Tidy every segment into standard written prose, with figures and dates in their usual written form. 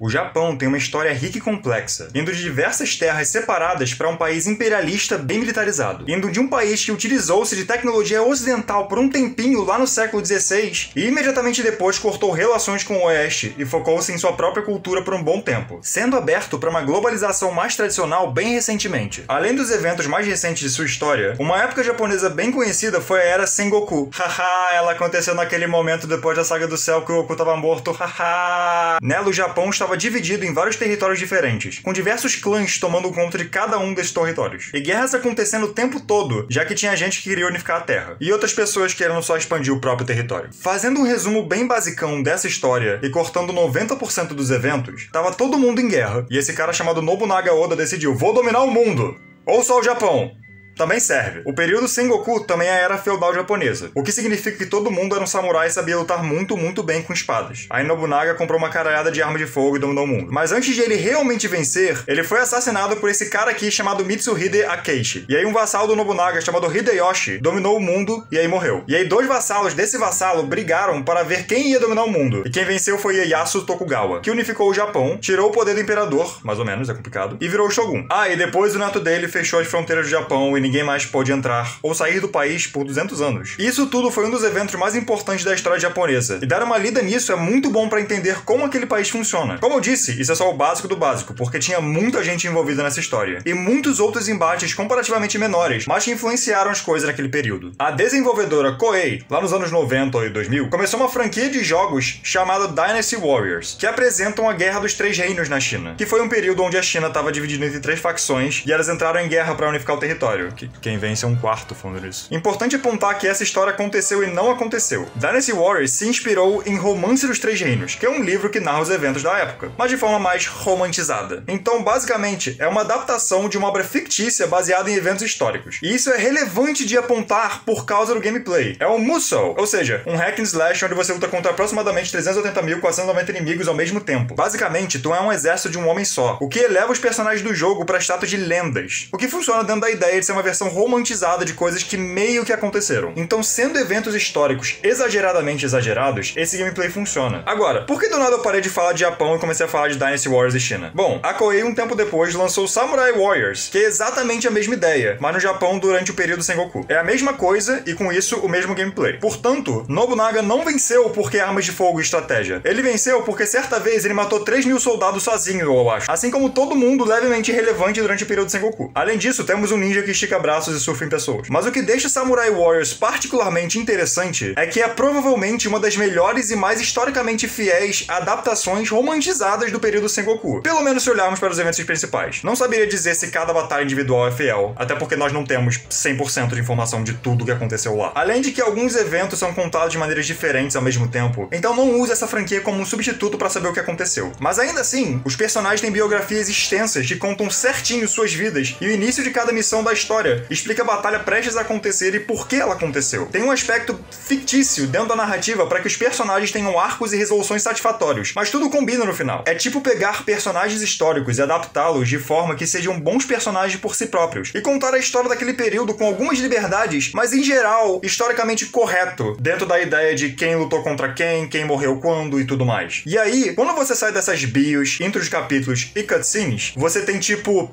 O Japão tem uma história rica e complexa, indo de diversas terras separadas para um país imperialista bem militarizado, indo de um país que utilizou-se de tecnologia ocidental por um tempinho lá no século XVI e imediatamente depois cortou relações com o Oeste e focou-se em sua própria cultura por um bom tempo, sendo aberto para uma globalização mais tradicional bem recentemente. Além dos eventos mais recentes de sua história, uma época japonesa bem conhecida foi a Era Sengoku. Haha, ela aconteceu naquele momento depois da Saga do Céu que o Goku estava morto, haha. Nela, o Japão estava dividido em vários territórios diferentes, com diversos clãs tomando conta de cada um desses territórios. E guerras acontecendo o tempo todo, já que tinha gente que queria unificar a Terra, e outras pessoas querendo só expandir o próprio território. Fazendo um resumo bem basicão dessa história e cortando 90% dos eventos, tava todo mundo em guerra, e esse cara chamado Nobunaga Oda decidiu: vou dominar o mundo! Ou só o Japão! Também serve. O período Sengoku também é a era feudal japonesa, o que significa que todo mundo era um samurai e sabia lutar muito bem com espadas. Aí Nobunaga comprou uma caralhada de armas de fogo e dominou o mundo. Mas antes de ele realmente vencer, ele foi assassinado por esse cara aqui chamado Mitsuhide Akeishi. E aí um vassalo do Nobunaga chamado Hideyoshi dominou o mundo e aí morreu. E aí dois vassalos desse vassalo brigaram para ver quem ia dominar o mundo. E quem venceu foi Ieyasu Tokugawa, que unificou o Japão, tirou o poder do imperador, mais ou menos, é complicado, e virou o shogun. Ah, e depois o neto dele fechou as fronteiras do Japão e ninguém mais pôde entrar ou sair do país por 200 anos. E isso tudo foi um dos eventos mais importantes da história japonesa. E dar uma lida nisso é muito bom para entender como aquele país funciona. Como eu disse, isso é só o básico do básico, porque tinha muita gente envolvida nessa história. E muitos outros embates comparativamente menores, mas que influenciaram as coisas naquele período. A desenvolvedora Koei, lá nos anos 90 e 2000, começou uma franquia de jogos chamada Dynasty Warriors, que apresentam a Guerra dos Três Reinos na China, que foi um período onde a China estava dividida entre três facções e elas entraram em guerra para unificar o território. Quem vence é um quarto falando nisso. Importante apontar que essa história aconteceu e não aconteceu. Dynasty Warriors se inspirou em Romance dos Três Reinos, que é um livro que narra os eventos da época, mas de forma mais romantizada. Então, basicamente, é uma adaptação de uma obra fictícia baseada em eventos históricos. E isso é relevante de apontar por causa do gameplay. É um Musou, ou seja, um hack and slash onde você luta contra aproximadamente 380.490 inimigos ao mesmo tempo. Basicamente, tu é um exército de um homem só, o que eleva os personagens do jogo para status de lendas, o que funciona dentro da ideia de ser uma versão romantizada de coisas que meio que aconteceram. Então, sendo eventos históricos exageradamente exagerados, esse gameplay funciona. Agora, por que do nada eu parei de falar de Japão e comecei a falar de Dynasty Warriors e China? Bom, a Koei um tempo depois lançou Samurai Warriors, que é exatamente a mesma ideia, mas no Japão durante o período Sengoku. É a mesma coisa e com isso o mesmo gameplay. Portanto, Nobunaga não venceu porque armas de fogo e estratégia. Ele venceu porque certa vez ele matou 3.000 soldados sozinho, eu acho. Assim como todo mundo levemente irrelevante durante o período Sengoku. Além disso, temos um ninja que estica braços e surfa em pessoas. Mas o que deixa Samurai Warriors particularmente interessante é que é provavelmente uma das melhores e mais historicamente fiéis adaptações romantizadas do período Sengoku. Pelo menos se olharmos para os eventos principais. Não saberia dizer se cada batalha individual é fiel, até porque nós não temos 100% de informação de tudo que aconteceu lá. Além de que alguns eventos são contados de maneiras diferentes ao mesmo tempo, então não use essa franquia como um substituto para saber o que aconteceu. Mas ainda assim, os personagens têm biografias extensas que contam certinho suas vidas e o início de cada missão da história explica a batalha prestes a acontecer e por que ela aconteceu. Tem um aspecto fictício dentro da narrativa para que os personagens tenham arcos e resoluções satisfatórios, mas tudo combina no final. É tipo pegar personagens históricos e adaptá-los de forma que sejam bons personagens por si próprios, e contar a história daquele período com algumas liberdades, mas em geral, historicamente correto, dentro da ideia de quem lutou contra quem morreu quando e tudo mais. E aí, quando você sai dessas bios, intros de capítulos e cutscenes, você tem tipo...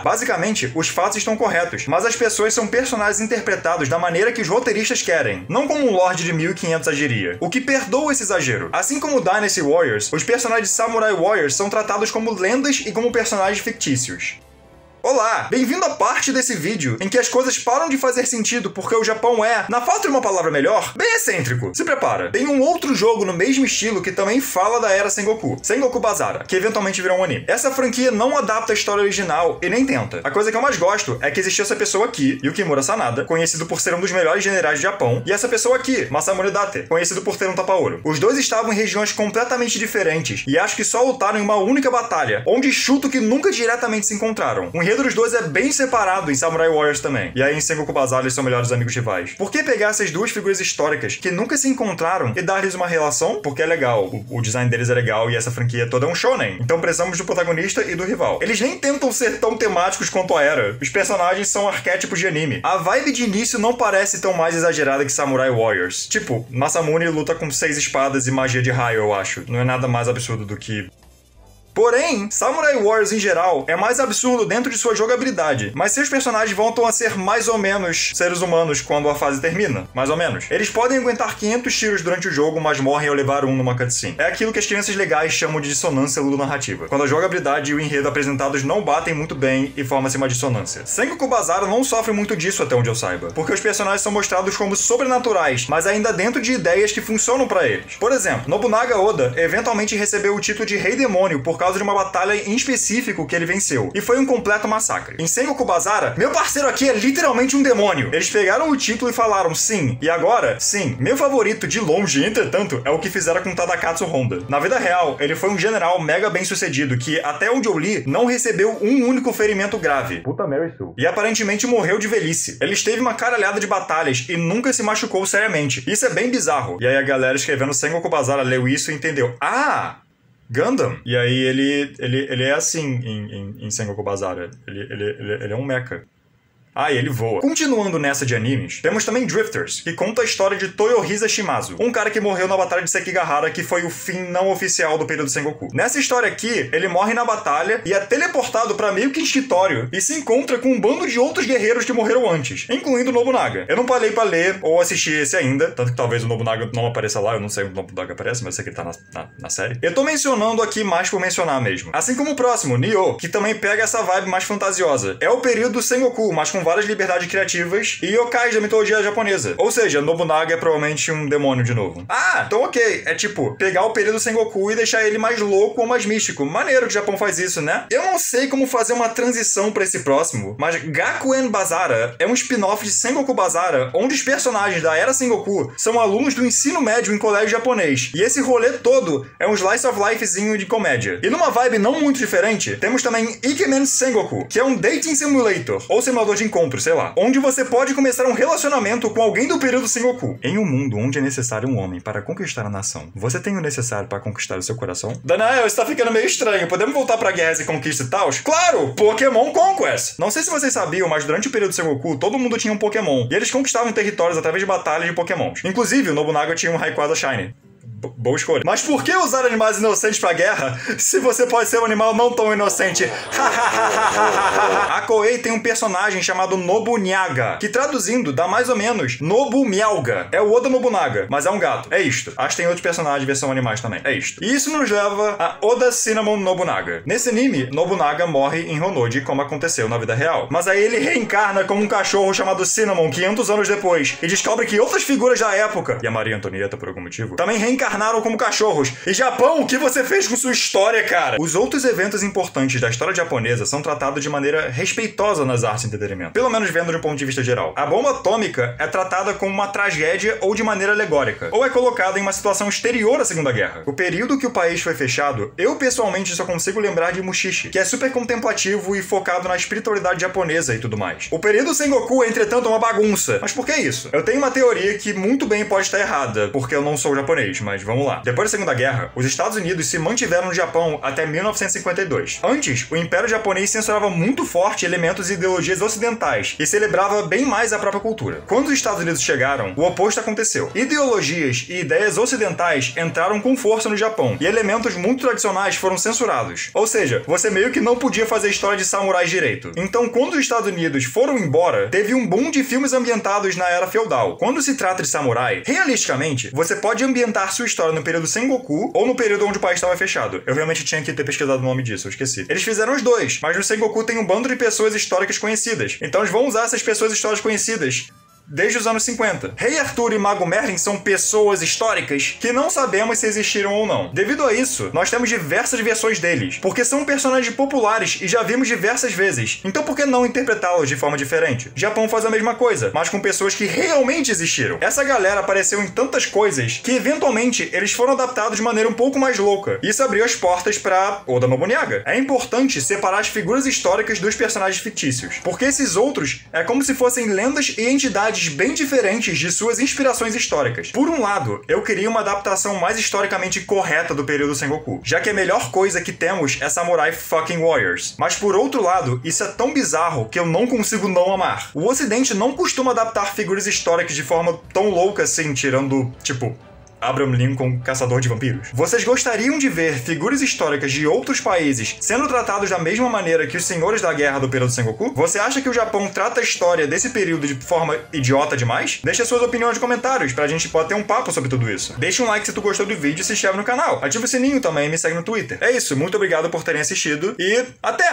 basicamente, os fatos estão corretos, mas as pessoas são personagens interpretados da maneira que os roteiristas querem, não como um lord de 1500 agiria, o que perdoa esse exagero. Assim como Dynasty Warriors, os personagens de Samurai Warriors são tratados como lendas e como personagens fictícios. Olá! Bem-vindo à parte desse vídeo em que as coisas param de fazer sentido porque o Japão é, na falta de uma palavra melhor, bem excêntrico. Se prepara, tem um outro jogo no mesmo estilo que também fala da era Sengoku, Sengoku Basara, que eventualmente virou um anime. Essa franquia não adapta a história original e nem tenta. A coisa que eu mais gosto é que existiu essa pessoa aqui, Yukimura Sanada, conhecido por ser um dos melhores generais do Japão, e essa pessoa aqui, Masamune Date, conhecido por ter um tapa-ouro. Os dois estavam em regiões completamente diferentes e acho que só lutaram em uma única batalha, onde chuto que nunca diretamente se encontraram. O enredo dos dois é bem separado em Samurai Warriors também. E aí em Sengoku Basara eles são melhores amigos rivais. Por que pegar essas duas figuras históricas que nunca se encontraram e dar-lhes uma relação? Porque é legal. O design deles é legal e essa franquia toda é um shonen. Então precisamos do protagonista e do rival. Eles nem tentam ser tão temáticos quanto a era. Os personagens são arquétipos de anime. A vibe de início não parece tão mais exagerada que Samurai Warriors. Tipo, Masamune luta com 6 espadas e magia de raio, eu acho. Não é nada mais absurdo do que Porém, Samurai Warriors em geral é mais absurdo dentro de sua jogabilidade, mas seus personagens voltam a ser mais ou menos seres humanos quando a fase termina, mais ou menos. Eles podem aguentar 500 tiros durante o jogo, mas morrem ao levar um numa cutscene. É aquilo que as crianças legais chamam de dissonância ludonarrativa, quando a jogabilidade e o enredo apresentados não batem muito bem e forma-se uma dissonância. Sengoku Basara não sofre muito disso até onde eu saiba, porque os personagens são mostrados como sobrenaturais, mas ainda dentro de ideias que funcionam pra eles. Por exemplo, Nobunaga Oda eventualmente recebeu o título de Rei Demônio por causa de uma batalha em específico que ele venceu, e foi um completo massacre. Em Sengoku Basara, meu parceiro aqui é literalmente um demônio. Eles pegaram o título e falaram sim, e agora, sim, meu favorito de longe, entretanto, é o que fizeram com Tadakatsu Honda. Na vida real, ele foi um general mega bem sucedido que, até onde eu li, não recebeu um único ferimento grave. Puta Mary Sue. E aparentemente morreu de velhice. Ele esteve uma caralhada de batalhas e nunca se machucou seriamente. Isso é bem bizarro. E aí a galera escrevendo Sengoku Basara leu isso e entendeu. Ah! Gundam. E aí ele é assim em Sengoku Basara. Ele é um mecha. Ah, e ele voa. Continuando nessa de animes, temos também Drifters, que conta a história de Toyohisa Shimazu, um cara que morreu na batalha de Sekigahara, que foi o fim não oficial do período Sengoku. Nessa história aqui, ele morre na batalha e é teleportado pra meio que escritório e se encontra com um bando de outros guerreiros que morreram antes, incluindo o Nobunaga. Eu não parei pra ler ou assistir esse ainda, tanto que talvez o Nobunaga não apareça lá, eu não sei onde o Nobunaga aparece, mas eu sei que ele tá na série. Eu tô mencionando aqui mais por mencionar mesmo. Assim como o próximo, Nioh, que também pega essa vibe mais fantasiosa. É o período do Sengoku, mas com várias liberdades criativas e yokais da mitologia japonesa. Ou seja, Nobunaga é provavelmente um demônio de novo. Ah, então ok. É tipo, pegar o período Sengoku e deixar ele mais louco ou mais místico. Maneiro que o Japão faz isso, né? Eu não sei como fazer uma transição pra esse próximo, mas Gakuen Basara é um spin-off de Sengoku Basara, onde os personagens da era Sengoku são alunos do ensino médio em colégio japonês. E esse rolê todo é um slice of lifezinho de comédia. E numa vibe não muito diferente, temos também Ikemen Sengoku, que é um dating simulator, ou simulador de encontro, sei lá, onde você pode começar um relacionamento com alguém do período Sengoku. Em um mundo onde é necessário um homem para conquistar a nação, você tem o necessário para conquistar o seu coração? Daniel, isso tá ficando meio estranho. Podemos voltar pra guerras e conquista e tal? Claro! Pokémon Conquest! Não sei se vocês sabiam, mas durante o período Sengoku, todo mundo tinha um Pokémon. E eles conquistavam territórios através de batalhas de Pokémons. Inclusive, o Nobunaga tinha um Rayquaza Shiny. Boa escolha. Mas por que usar animais inocentes pra guerra se você pode ser um animal não tão inocente? A Koei tem um personagem chamado Nobunyaga, que traduzindo dá mais ou menos Nobumialga. É o Oda Nobunaga, mas é um gato. É isto. Acho que tem outros personagens versão animais também. É isto. E isso nos leva a Oda Cinnamon Nobunaga. Nesse anime, Nobunaga morre em Honnoji, como aconteceu na vida real. Mas aí ele reencarna como um cachorro chamado Cinnamon 500 anos depois e descobre que outras figuras da época, e a Maria Antonieta por algum motivo, também reencarnaram como cachorros. E Japão, o que você fez com sua história, cara? Os outros eventos importantes da história japonesa são tratados de maneira respeitosa nas artes de entretenimento. Pelo menos vendo de um ponto de vista geral. A bomba atômica é tratada como uma tragédia ou de maneira alegórica, ou é colocada em uma situação exterior à Segunda Guerra. O período que o país foi fechado, eu pessoalmente só consigo lembrar de Mushishi, que é super contemplativo e focado na espiritualidade japonesa e tudo mais. O período Sengoku, entretanto, é uma bagunça. Mas por que isso? Eu tenho uma teoria que muito bem pode estar errada, porque eu não sou japonês, mas vamos lá. Depois da Segunda Guerra, os Estados Unidos se mantiveram no Japão até 1952. Antes, o Império Japonês censurava muito forte elementos e ideologias ocidentais e celebrava bem mais a própria cultura. Quando os Estados Unidos chegaram, o oposto aconteceu. Ideologias e ideias ocidentais entraram com força no Japão e elementos muito tradicionais foram censurados. Ou seja, você meio que não podia fazer história de samurais direito. Então, quando os Estados Unidos foram embora, teve um boom de filmes ambientados na era feudal. Quando se trata de samurai, realisticamente, você pode ambientar sua história no período Sengoku ou no período onde o país estava fechado. Eu realmente tinha que ter pesquisado o nome disso, eu esqueci. Eles fizeram os dois, mas no Sengoku tem um bando de pessoas históricas conhecidas. Então eles vão usar essas pessoas históricas conhecidas desde os anos 50. Rei Arthur e Mago Merlin são pessoas históricas que não sabemos se existiram ou não. Devido a isso, nós temos diversas versões deles, porque são personagens populares e já vimos diversas vezes. Então por que não interpretá-los de forma diferente? Japão faz a mesma coisa, mas com pessoas que realmente existiram. Essa galera apareceu em tantas coisas que eventualmente eles foram adaptados de maneira um pouco mais louca. Isso abriu as portas para Oda Nobunaga. É importante separar as figuras históricas dos personagens fictícios, porque esses outros é como se fossem lendas e entidades bem diferentes de suas inspirações históricas. Por um lado, eu queria uma adaptação mais historicamente correta do período Sengoku, já que a melhor coisa que temos é Samurai fucking Warriors. Mas por outro lado, isso é tão bizarro que eu não consigo não amar. O Ocidente não costuma adaptar figuras históricas de forma tão louca assim, tirando, tipo, Abraham Lincoln, caçador de vampiros? Vocês gostariam de ver figuras históricas de outros países sendo tratados da mesma maneira que os senhores da guerra do período Sengoku? Você acha que o Japão trata a história desse período de forma idiota demais? Deixa suas opiniões nos comentários pra gente poder ter um papo sobre tudo isso. Deixa um like se tu gostou do vídeo e se inscreve no canal. Ativa o sininho também e me segue no Twitter. É isso, muito obrigado por terem assistido e até!